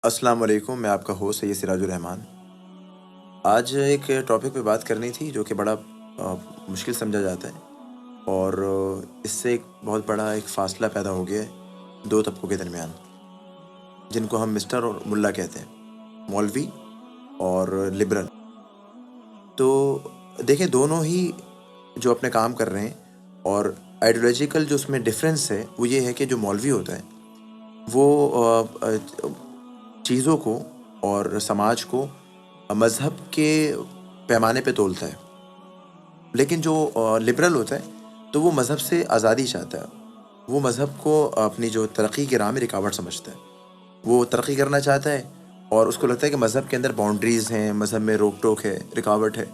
السلام علیکم، میں آپ کا ہوسٹ سید سراج الرحمان۔ آج ایک ٹاپک پہ بات کرنی تھی جو کہ بڑا مشکل سمجھا جاتا ہے، اور اس سے ایک بہت بڑا ایک فاصلہ پیدا ہو گیا ہے دو طبقوں کے درمیان، جن کو ہم مسٹر اور ملا کہتے ہیں، مولوی اور لبرل۔ تو دیکھیں، دونوں ہی جو اپنے کام کر رہے ہیں، اور آئیڈیالوجیکل جو اس میں ڈفرینس ہے وہ یہ ہے کہ جو مولوی ہوتا ہے وہ چیزوں کو اور سماج کو مذہب کے پیمانے پہ تولتا ہے، لیکن جو لبرل ہوتا ہے تو وہ مذہب سے آزادی چاہتا ہے۔ وہ مذہب کو اپنی جو ترقی کی راہ میں رکاوٹ سمجھتا ہے، وہ ترقی کرنا چاہتا ہے، اور اس کو لگتا ہے کہ مذہب کے اندر باؤنڈریز ہیں، مذہب میں روک ٹوک ہے، رکاوٹ ہے،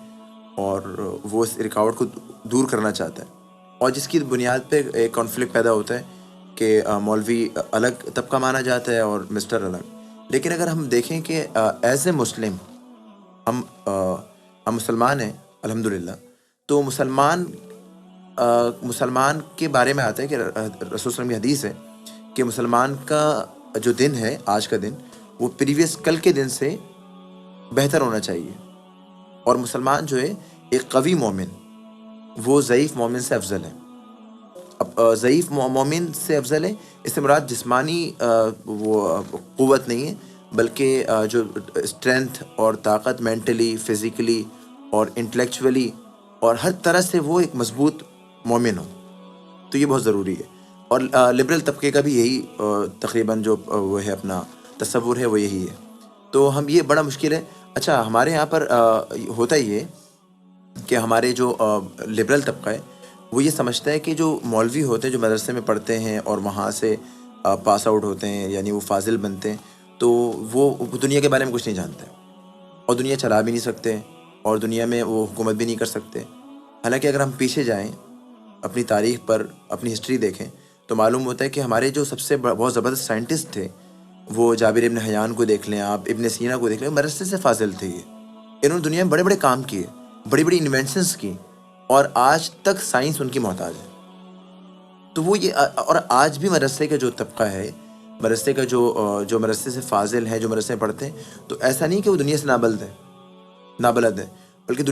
اور وہ اس رکاوٹ کو دور کرنا چاہتا ہے، اور جس کی بنیاد پہ ایک کانفلکٹ پیدا ہوتا ہے کہ مولوی الگ طبقہ مانا جاتا ہے اور مسٹر الگ۔ لیکن اگر ہم دیکھیں کہ ایز اے مسلم ہم مسلمان ہیں الحمدللہ، تو مسلمان کے بارے میں آتا ہے کہ رسول صلی اللہ علیہ وسلم کی حدیث ہے کہ مسلمان کا جو دن ہے، آج کا دن، وہ پریویس کل کے دن سے بہتر ہونا چاہیے، اور مسلمان جو ہے ایک قوی مومن وہ ضعیف مومن سے افضل ہے۔ اب ضعیف مومن سے افضل ہے، اس سے مراد جسمانی وہ قوت نہیں ہے، بلکہ جو اسٹرینتھ اور طاقت، مینٹلی، فزیکلی اور انٹلیکچولی اور ہر طرح سے وہ ایک مضبوط مومن ہو، تو یہ بہت ضروری ہے۔ اور لبرل طبقے کا بھی یہی تقریباً جو وہ ہے اپنا تصور ہے، وہ یہی ہے۔ تو ہم یہ بڑا مشکل ہے۔ اچھا، ہمارے یہاں پر ہوتا یہ کہ ہمارے جو لبرل طبقہ ہے وہ یہ سمجھتا ہے کہ جو مولوی ہوتے ہیں، جو مدرسے میں پڑھتے ہیں اور وہاں سے پاس آؤٹ ہوتے ہیں، یعنی وہ فاضل بنتے ہیں، تو وہ دنیا کے بارے میں کچھ نہیں جانتے، اور دنیا چلا بھی نہیں سکتے، اور دنیا میں وہ حکومت بھی نہیں کر سکتے۔ حالانکہ اگر ہم پیچھے جائیں، اپنی تاریخ پر اپنی ہسٹری دیکھیں، تو معلوم ہوتا ہے کہ ہمارے جو سب سے بہت زبردست سائنٹسٹ تھے، وہ جابر ابن حیان کو دیکھ لیں، آپ ابن سینا کو دیکھ لیں، مدرسے سے فاضل تھے۔ انہوں نے دنیا میں بڑے بڑے کام کیے، بڑی بڑی انوینشنز کی، اور آج تک سائنس ان کی محتاج ہے۔ تو وہ یہ، اور آج بھی مدرسے کا جو طبقہ ہے، مدرسے کا جو مدرسے سے فاضل ہیں، جو مدرسے میں پڑھتے ہیں، تو ایسا نہیں کہ وہ دنیا سے نابلد ہے، بلکہ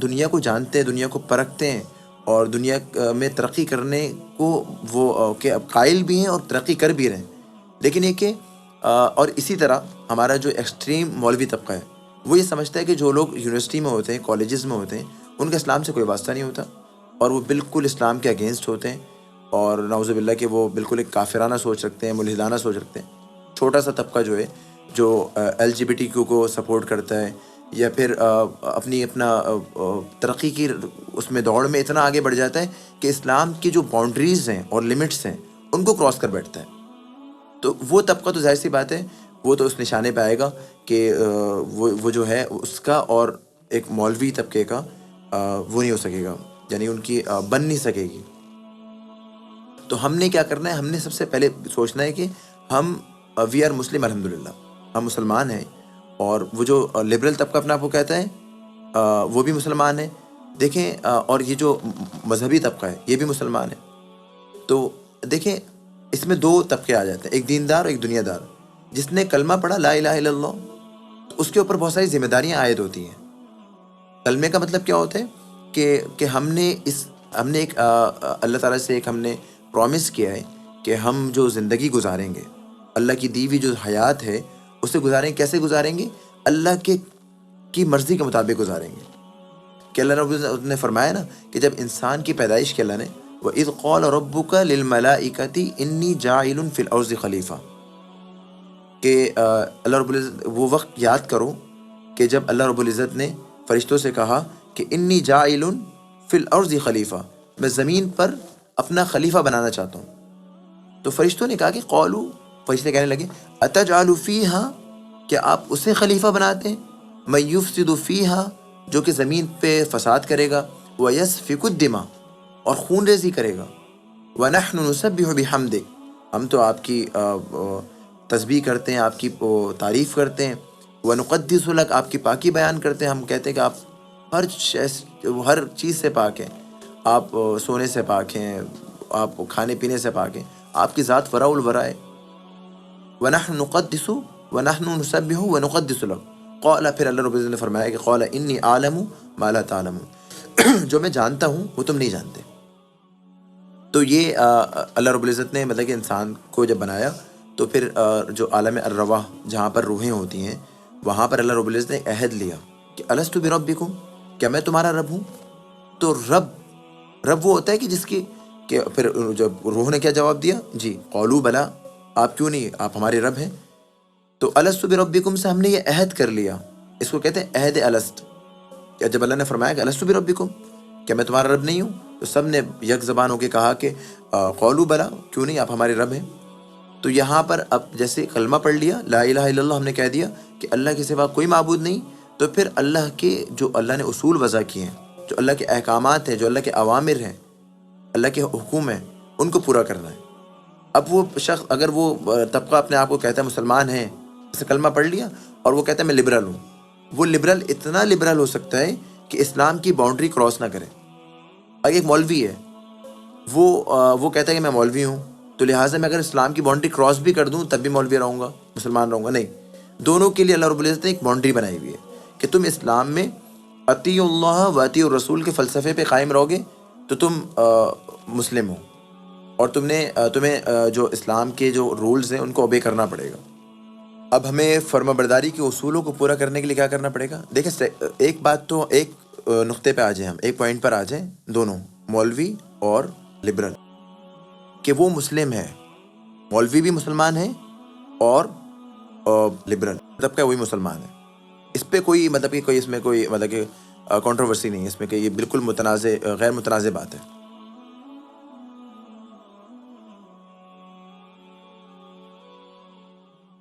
دنیا کو جانتے ہیں، دنیا کو پرکھتے ہیں، اور دنیا میں ترقی کرنے کو وہ کہ قائل بھی ہیں اور ترقی کر بھی رہے ہیں۔ لیکن یہ کہ اور اسی طرح ہمارا جو ایکسٹریم مولوی طبقہ ہے وہ یہ سمجھتا ہے کہ جو لوگ یونیورسٹی میں ہوتے ہیں، کالجز میں ہوتے ہیں، ان کا اسلام سے کوئی واسطہ نہیں ہوتا، اور وہ بالکل اسلام کے اگینسٹ ہوتے ہیں، اور نعوذ باللہ کہ وہ بالکل ایک کافرانہ سوچ رکھتے ہیں، ملحدانہ سوچ رکھتے ہیں۔ چھوٹا سا طبقہ جو ہے، جو LGBT کو سپورٹ کرتا ہے، یا پھر اپنا ترقی کی اس میں دوڑ میں اتنا آگے بڑھ جاتا ہے کہ اسلام کی جو باؤنڈریز ہیں اور لمٹس ہیں ان کو کراس کر بیٹھتا ہے، تو وہ طبقہ تو ظاہر سی بات ہے وہ تو اس نشانے پہ آئے گا کہ وہ جو ہے اس کا اور ایک مولوی طبقے کا وہ نہیں ہو سکے گا، یعنی ان کی بن نہیں سکے گی۔ تو ہم نے کیا کرنا ہے؟ ہم نے سب سے پہلے سوچنا ہے کہ ہم وی آر مسلم الحمدللہ، ہم مسلمان ہیں، اور وہ جو لبرل طبقہ اپنا آپ کو کہتا ہے وہ بھی مسلمان ہے۔ دیکھیں، اور یہ جو مذہبی طبقہ ہے یہ بھی مسلمان ہے۔ تو دیکھیں، اس میں دو طبقے آ جاتے ہیں، ایک دیندار اور ایک دنیا دار۔ جس نے کلمہ پڑھا لا الہ الا اللہ، تو اس کے اوپر بہت ساری ذمہ داریاں عائد ہوتی ہیں۔ کلمے کا مطلب کیا ہوتا ہے کہ ہم نے ایک اللہ تعالیٰ سے ایک ہم نے پرومس کیا ہے کہ ہم جو زندگی گزاریں گے، اللہ کی دی ہوئی جو حیات ہے اسے گزاریں گے۔ کیسے گزاریں گے؟ اللہ کی مرضی کے مطابق گزاریں گے۔ کہ اللہ رب العزت نے فرمایا نا کہ جب انسان کی پیدائش کی اللہ نے وَإِذْ قَالَ رَبُّكَ لِلْمَلَائِكَةِ إِنِّي جَاعِلٌ فِي الْأَرْضِ خلیفہ، کہ اللہ رب العزت وہ وقت یاد کرو کہ جب اللہ رب العزت نے فرشتوں سے کہا کہ انی جاعل فی الارض خلیفہ، میں زمین پر اپنا خلیفہ بنانا چاہتا ہوں۔ تو فرشتوں نے کہا کہ قولو، فرشتے کہنے لگے اتجعل فیہا، کیا آپ اسے خلیفہ بناتے ہیں، من یفسد فیہا، جو کہ زمین پہ فساد کرے گا، ویسفک الدماء، اور خون ریزی کرے گا، ونحن نسبح بحمدک، ہم تو آپ کی تسبیح کرتے ہیں، آپ کی تعریف کرتے ہیں، وَنُقَدِّسُ لَكَ، آپ کی پاکی بیان کرتے ہیں، ہم کہتے ہیں کہ آپ ہر چیز سے پاک ہیں، آپ سونے سے پاک ہیں، آپ کھانے پینے سے پاک ہیں، آپ کی ذات وراء الورا ہے۔ وَنَحْنُ نُقَدِّسُ وَنَحْنُ نُسَبِّحُ وَنُقَدِّسُ لَكَ، قَالَ، پھر اللہ رب العزت نے فرمایا کہ قَالَ إِنِّي أَعْلَمُ مَا لَا تَعْلَمُونَ، جو میں جانتا ہوں وہ تم نہیں جانتے۔ تو یہ اللہ رب العزت نے مطلب کہ انسان کو جب بنایا تو پھر جو عالم الرواح جہاں پر روحیں ہوتی ہیں وہاں پر اللہ رب العزت نے عہد لیا کہ الستُ بربکم، کیا میں تمہارا رب ہوں؟ تو رب وہ ہوتا ہے کہ جس کی کہ پھر جب روح نے کیا جواب دیا؟ جی قالوا بلا، آپ کیوں نہیں، آپ ہمارے رب ہیں۔ تو الستُ بربکم سے ہم نے یہ عہد کر لیا، اس کو کہتے ہیں عہد الست۔ جب اللہ نے فرمایا کہ الستُ بربکم، کیا میں تمہارا رب نہیں ہوں، تو سب نے یک زبان ہو کے کہا کہ قالوا بلا، کیوں نہیں، آپ ہمارے رب ہیں۔ تو یہاں پر اب جیسے کلمہ پڑھ لیا، لا الہ الا اللہ، ہم نے کہہ دیا کہ اللہ کے سوا کوئی معبود نہیں، تو پھر اللہ کے جو اللہ نے اصول وضع کیے ہیں، جو اللہ کے احکامات ہیں، جو اللہ کے اوامر ہیں، اللہ کے حکم ہیں، ان کو پورا کرنا ہے۔ اب وہ شخص اگر وہ طبقہ اپنے آپ کو کہتا ہے مسلمان ہیں، جیسے کلمہ پڑھ لیا اور وہ کہتا ہے میں لبرل ہوں، وہ لبرل اتنا لبرل ہو سکتا ہے کہ اسلام کی باؤنڈری کراس نہ کرے۔ اگر ایک مولوی ہے، وہ کہتا ہے کہ میں مولوی ہوں، تو لہٰذا میں اگر اسلام کی باؤنڈری کراس بھی کر دوں تب بھی مولوی رہوں گا، مسلمان رہوں گا، نہیں۔ دونوں کے لیے اللہ رب العزت نے ایک باؤنڈری بنائی ہوئی ہے کہ تم اسلام میں اطیعوا اللہ و اطیعوا الرسول کے فلسفے پہ قائم رہو گے تو تم مسلم ہو، اور تمہیں جو اسلام کے جو رولز ہیں ان کو اوبے کرنا پڑے گا۔ اب ہمیں فرما برداری کے اصولوں کو پورا کرنے کے لیے کیا کرنا پڑے گا؟ دیکھیں ایک بات تو ایک نقطے پہ آ جائیں، ہم ایک پوائنٹ پر آ جائیں، دونوں مولوی اور لبرل، کہ وہ مسلم ہے، مولوی بھی مسلمان ہے اور لبرل مطلب کہ وہی مسلمان ہے۔ اس پہ کوئی مطلب کہ کوئی اس میں کوئی مطلب کہ کنٹروورسی نہیں ہے، اس میں کہ یہ بالکل غیر متنازع بات ہے۔